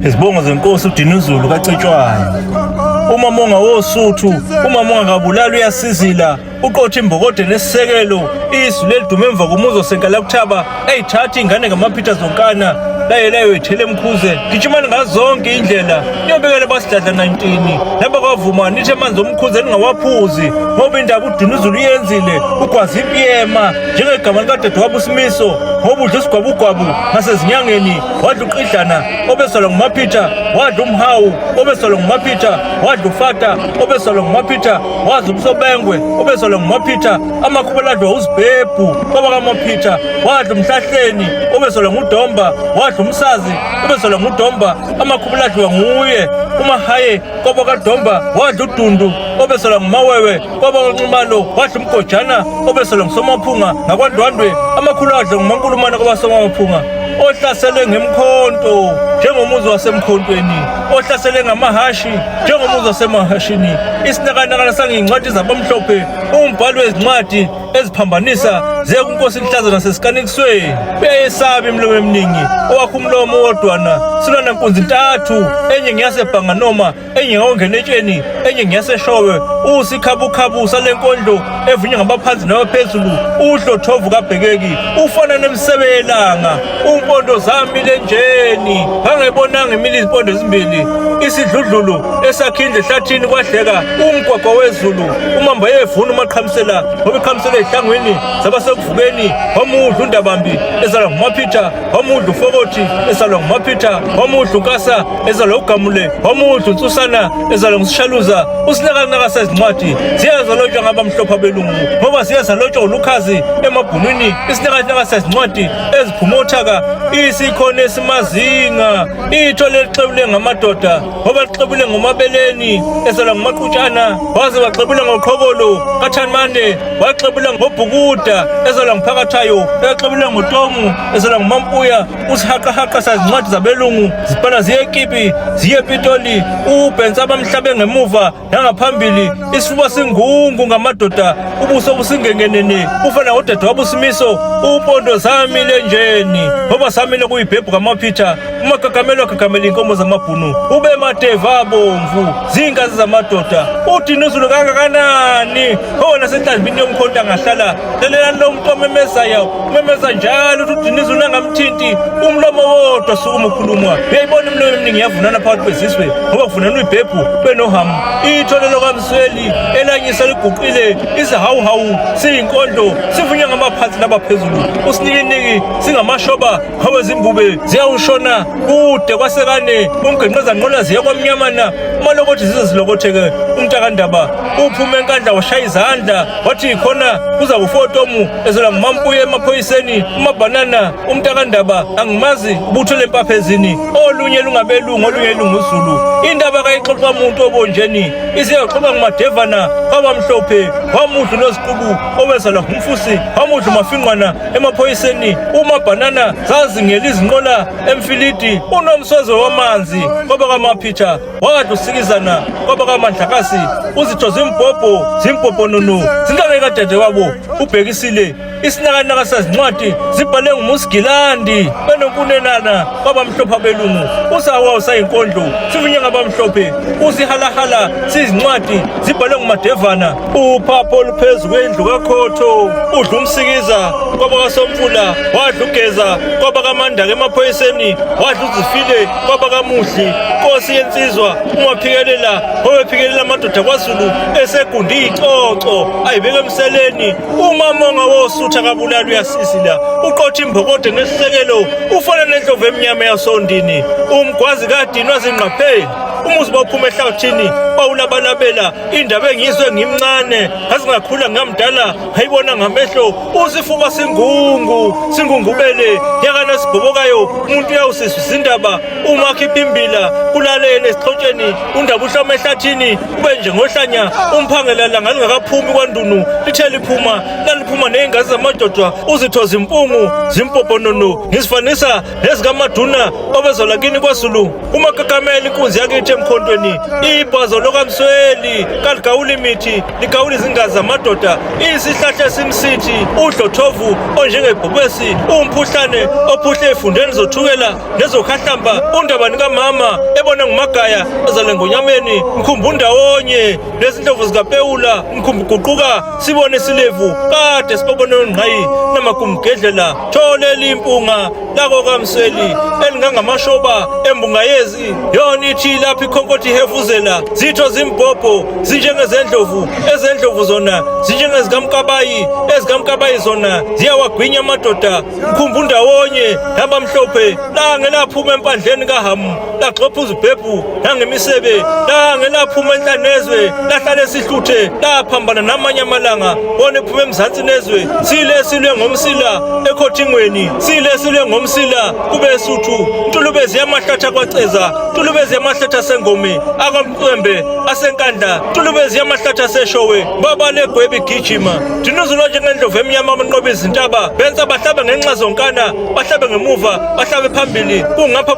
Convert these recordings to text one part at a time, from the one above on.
Izibongo zenkosi uDinuzulu kaCetshwayo. Uma monga wosuthu, uma monga kabulala uyasizila, uqotha imbokode nesisekelo, isu lelidume emva komuzo senkala kuthaba, eyithatha ingane ngamaphitha zonkana, layo ithele emkhuze, gijimani ngazonke indlela, niyobekele basidladla 19, laba kwavuma nithi amanzi omkhuze ningawaphuzi, ngoba indaba uDinuzulu yenzile, ugwazi impiyema, njengegama likadadewabo uSimiso, ngoba udla isigwabugwabu ngasezinyangeni, wadla uqidlana, obesolwa ngumaphitha, wadla umhawu, obesolwa ngumaphitha, wadla ufata, obesolwa ngumaphitha, wadla umsobengwe, obesolwa ngumaphitha, amakhuba ladwa uzibhebhu, kwaba kamaphitha, wadla umhlahleni, obesolwa ngudomba, wadla umsazi, obesolwa ngudomba, amakhuba ladwa nguye, umahaye, kwaba kadomba, wadla udundu, obesolwa ngumawewe, kwaba kaNxumalo, wadla umgojana, obesolwa ngusomaphunga, ngakwandwandwe, amakhulu adla ngumankulumane kwabasomamaphunga, ohlasele ngemkhonto njengomuzi wasemkhontweni, ohlasele ngamahashi njengomuzi wasemahashini, isinakanakana sangincwadi zabamhlophe, umbhalo wezincwadi eziphambanisa ziye kunkosi lihlaza nasesikanikisweni. Beyesaba imlomo eminingi, owakho umlomo wodwana, silwana nkunzi ntathu, enye ngiyasebhanga noma enye ngawongenetsheni, enye ngiyaseshowe, usikhabukhabu salenkondlo evunywa ngabaphansi nabaphezulu, uhlothovu kabhekeki, ufana nemsebelanga, umpondo zami lenjeni, ngangibonanga imili izimpondo ezimbili, isidludlulu esakhindle ehlathini kwadleka umgwagwa wezulu, umamba yevuna umaqhamisela, ngoba iqhamisela ezihlangwini zabasekuvukeni, wamudla undabambi ezalwa ngumaphitha, wamudla ufokothi ezalwa ngumaphitha, wamudla unkasa ezalwa ugamule, wamudla unsusana ezalwa ngusishaluza. Usinakanaka sezincwadi ziyazalotshwa ngabamhlophe abelungu, ngoba ziyazalotshwa ulukhazi emabhunwini, isinakanaka sezincwadi eziphuma othaka, isikhona esimazinga, itho lelixebule ngamadoda, ngoba lixebule ngomabeleni ezalwa ngumaqutshana, waze waxebula ngoqhokolo kathanmane, waxebula ngobhukuda ezalwa nguphakathayo, exebula ngotomu ezalwa ngumampuya. Usihaqahaka sezincwadi zabelungu zibhala ziye ekipi, ziye epitoli, ubhensa abamhlabe ngemuva nangaphambili, isifuba singungu ngamadoda, ubuso busingengenene, ufana ngodadewabo uSimiso, umpondo zami lenjeni, ngoba samile kuyibhebhu kamaphitha, umagagamelo agagamela inkomo zamabhunu, ube mateva abomvu, zingazi zamadoda. uDinuzulu kangakanani, khona senhlanzini yomkhonto angahlala, lelelani lo muntu omemezayo, umemeza njalo ukuthi uDinuzulu angamthinti, umlomo wodwa sukuma ukhulumwa. Uyayibona imlomo eminingi yavunana phakathi kwezizwe, ngoba kuvunana uyibhebhu benohamu, itholelo kamsweli elanyisa liguqile, isihawuhawu siyinkondlo, sivunywa ngabaphansi nabaphezulu, usinikiniki singamashoba, ngoba zimbube ziyawushona kude kwasekane, umgenqeza nqola ziya kwamnyamana, umalokothi zize zilokotheke. Umntakandaba uphume enkandla washaya izandla, wathi khona kuza kufotomu ezalwa ngumampuya emaphoyiseni, umabhanana. Umntakandaba angimazi ubutho lempaphezini, olunye lungabelungu olunye lunguzulu, indaba kayixoxa umuntu obonjeni, isiyaxoxa ngumadevana kwabamhlophe, wamudla noziqubu obezalwa ngumfusi, wamudla umafinqwana emaphoyiseni, umabhanana zazingela izinqola emfilidi, unomsozo wamanzi kwaba kamaphitha, wadla usikizana kwaba kamandlakasi, uzitho zimbhobhonunu zingangekadadewabo ubhekisile. Isinakanaka sezincwadi zibhale ngumusigilandi, benonkunenana kwabamhlophe abelungu, usawawu sayinkondlo sivunywe ngabamhlophe, usihalahala sizincwadi zibhale ngumadevana, uphapho oluphezu kwendlu kakhotho, udla umsikiza kwaba kasomfula, wadla ugeza kwaba kamandaka emaphoyiseni, wadla uzifile kwaba kamuhli, nkosi yensizwa umaphikelela, obephikelela amadoda kwaZulu esegundi icoco ayibeke emseleni, umamonga wosutha kabulala uyasisila, uqotha imbokode nesisekelo, ufana nendlovu emnyama yasondini, umgwazi kadinwa zingqapheli, umuzi bawuphuma ehlathini bawulabalabela, indaba engizwe ngimncane ngazingakhula ngamdala ngayibona ngamehlo, usifuba singungubele yakana sibhobokayo, umuntu uyawusizwa izindaba, uma akhipha imbila kulalele esixhotsheni, undaba uhloma ehlathini ube nje ngohlanya, umphangelala ngalingakaphumi kwandunu lithe liphuma, laliphuma ney'ngazi zamadoda, uzithoza impungu zimpophonono, ngizifanisa nezikamaduna obezalwa kini kwaZulu, umagagamela inkunzi yakithi emkhontweni, ibhazo lokaMsweli kaligawula imithi ligawula izingazi zamadoda isihlahla esimsithi udlothovu onjengebhubesi umphuhlane ophuhle efundeni zothukela nezokhahlamba undabani kamama ebona ngumagaya ezalengonyameni mkhumbu ndawonye nezindlovu zikaPewula mkhumbu guquka sibone silevu kade sibone ngqayi namakumgedlela tholela impunga lako kaMsweli elingangamashoba embunga yezi yona ithi lapha ikhonkothi ihefuzela zitho zimbhobho zinjengezendlovu ezendlovu zona zinjengezikamkabayi ezikamkabayi zona ziyawagwinya amadoda mkhumbu ndawonye nabamhlophe langelaphuma empandleni kaHamu laxhophuza ubhebhu nangemisebe langelaphuma enhlanezwe lahlala esihluthe laphambana namanye amalanga wona ephuma emzansi nezwe sile silwe ngomsila ekhothingweni sile silwe ngomsila kube esuthu ntulubezi yamahlatha kwaceza ntulubezi yamahlatha sengome akamqembe asenkandla ntulubezi yamahlatha seshowe babale gwebe gijima dinuzulu njengendlovu emnyama amanqobe izintaba benza bahlaba ngenxa zonkana bahlabe ngemuva bahlabe phambili kungapha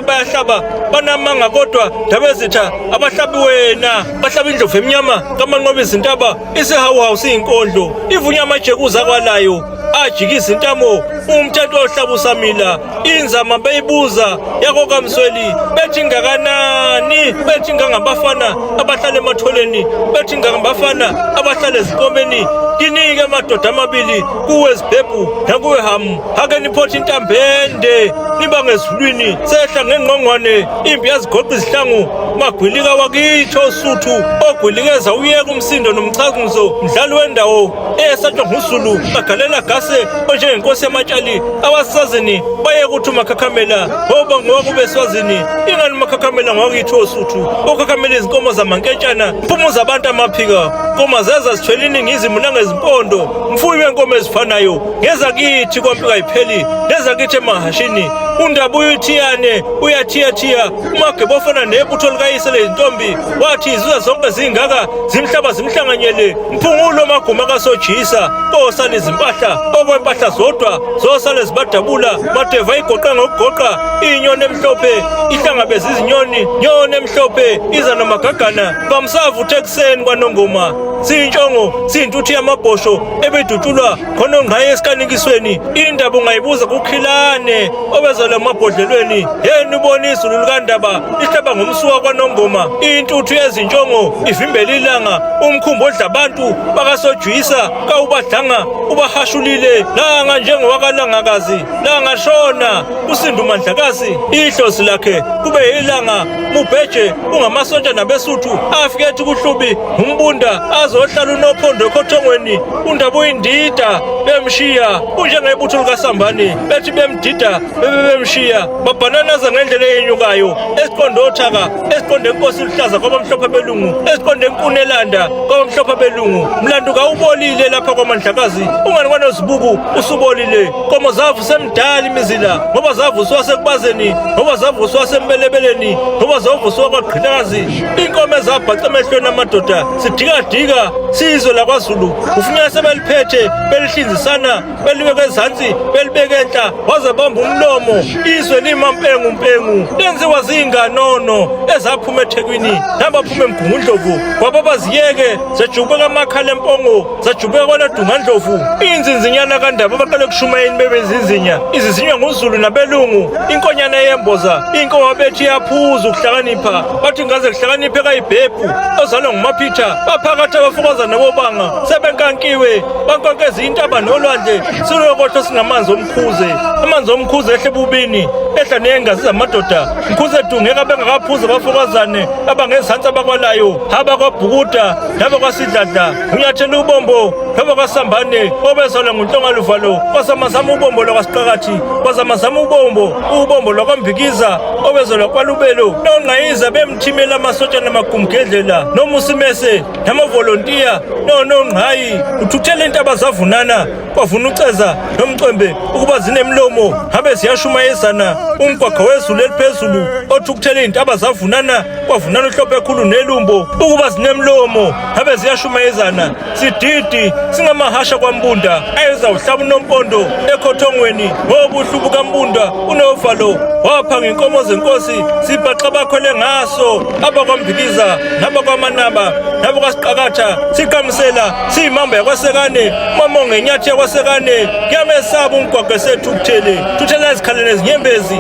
bayahlaba banamanga kodwa dabezitha abahlabi wena bahlaba indlovu emnyama kamanqobe izintaba isihawu siyinkondlo ivunya amajekuza kwalayo ajikisa intamo umthetho ohlaba usamila inzama beyibuza yako kaMsweli bethi ngakanani bethi ngangabafana abahlala ematholeni bethi ngangabafana abahlala ezinkomeni kinike amadoda amabili kuwe zibhebhu nakuwe Hamu hake niphothi intambende niba ngezulwini sehla ngengqongwane impi yazigoqa izihlangu magwilika wakitho osuthu ogwilikeza uyeka umsindo nomchakunzo mdlali wendawo esatshwa nguZulu bagalela gase onjengenkosi yamatshali awasazini baye kuthi umakhakhamela ngoba ngowakube swazini ingani umakhakhamela ngwakitho osuthu ukhakhamela izinkomo zamanketshana mphumuza abantu amaphika nkomo zeza zithwele iningizimu nangezimpondo mfuyi wenkomo ezifanayo ngeza kithi kwampika ipheli neza kithi emahashini undaba uyithiyane uyathiya umagebe ofana nebutho likayise lezintombi wathi izuza zonke zingaka zimhlaba zimhlanganyele mphungulo maguma kasojisa kosala izimpahla okwempahla zodwa zosale zibadabula madeva igoqa ngokugoqa inyoni emhlophe ihlangabeza izinyoni nyoni emhlophe iza nomagagana bamsavutha ekuseni kwanongoma siyintshongo siyintuthi yamabhosho ebedutshulwa khona ngqayi esikanikisweni indaba ungayibuza kukhilane obezala emabhodlelweni yena ubona izulu likandaba lihlaba ngomsuka kwanongoma intuthu yezintshongo ivimbela ilanga umkhumbu odla abantu bakasojwisa kawubadlanga ubahashulile langa njengowakalangakazi langa shona usinda umandlakazi ihlozi lakhe kube ilanga mubheje ungamasontsha nabesuthu afike ethi kuhlubi umbunda azohlala unophondo ekhothongweni undaba uyindida bemshiya unjengebutho likasambane bethi bemdida bemshiya babhananaza ngendlela eyenyukayo esiqonde othaka esiqonde enkosi luhlaza kwabamhlophe belungu esiqonde enkunelanda kwabamhlophe belungu mlandu kawubolile lapha kwamandlakazi ungani kwanozibuku usubolile komo zavu semdala imizila ngoba zavuswa sekubazeni ngoba zavuswa sembelebeleni ngoba zavuswa kwagqilakazi inkomo ezabhaca emehlweni amadoda sidikadika sizwe lakwaZulu ufunyana sebeliphethe belihlinzisana belibeke ezansi belibeke enhla waze bamba umlomo izwe limampengu lenziwa zinganono ezaphuma eThekwini nabaphuma emgungundlovu kwababaziyeke zejubeka amakhala empongo zajubeka kwanodungandlovu inzinzinyana kandaba baqale kushumayeni bebezinzinya izizinywa nguZulu nabelungu inkonyana yemboza inkomo bethi yaphuza ukuhlakanipha bathi ngaze kuhlakaniphe kayibhebhu ozalwa ngumaphitha baphakathi abafokazana bobanga sebenkankiwe bankonkeza intaba nolwandle silokotho singamanzi omkhuze amanzi omkhuze ehle bubini ehla nengazi zamadoda mkhuze dungeka bengakaphuza abafokazane abangezantsi abakwalayo abakwabhukuda nabakwasidladla unyathela ubombo nabakwasambane obezalwa ngunhlongaluvalo kwasamazama ubombo lwakwasiqakathi kwazamazama ubombo lwakwambikiza obezalwa kwalubelo nongqayiza bemthimela amasotsha namagumgedlela nomusimese namavolontiya nongqayi uthuthele intaba zavunana kwavuna uceza nomcembe ukuba zinemlomo habe ziyashumayezana umgwaqo wezulu eliphezulu othukuthele intaba zavunana kwavunana uhlophe ekhulu nelumbo ukuba zinemlomo habe ziyashumayezana sididi singamahasha kwaMbunda ayezawuhlaba uNompondo ekhothongweni ngobuhlu bukaMbunda unovalo wapha ngenkomo zenkosi sibhaxa bakhwele ngaso abakwaMbikiza nabakwaManaba nabakwaSiqakatha siqamisela siyimamba yakwaSekane mamo ngenyathi yakwaSekane kuyamesaba umgwagwe sethu kuthele thuthela izikhalene ezinyembezi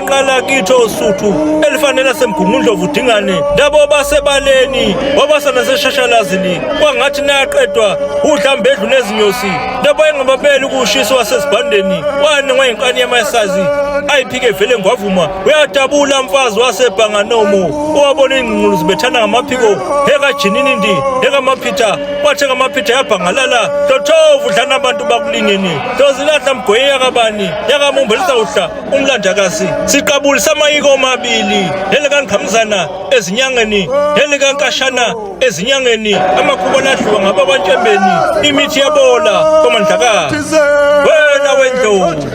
qala kitho uSuthu elifanele semgungundlovu dingane ndabo basebaleni wabasana seshashalazini kwangathi naqedwa udlambedlu nezinyosi ndabo engababeli ukushisa wasezibhandeni wanengwa inkani yamasazi ayiphike vele ngwavuma uyadabula mfazi wasebhanganomo owabona ingqungqulu zibethana ngamaphiko ekajinini ekamaphitha wathi ngamaphitha yabhangalala dothovu dlana abantu bakulingeni dozilahla mgoye yakabani yakamumbelisa uhla umlandakazi siqabulisa amayiko amabili lelikanqhamzana ezinyangeni lelikankashana ezinyangeni amakhuba lahluka ngababantshembeni imithi yabola komandlakazi wena wendlovu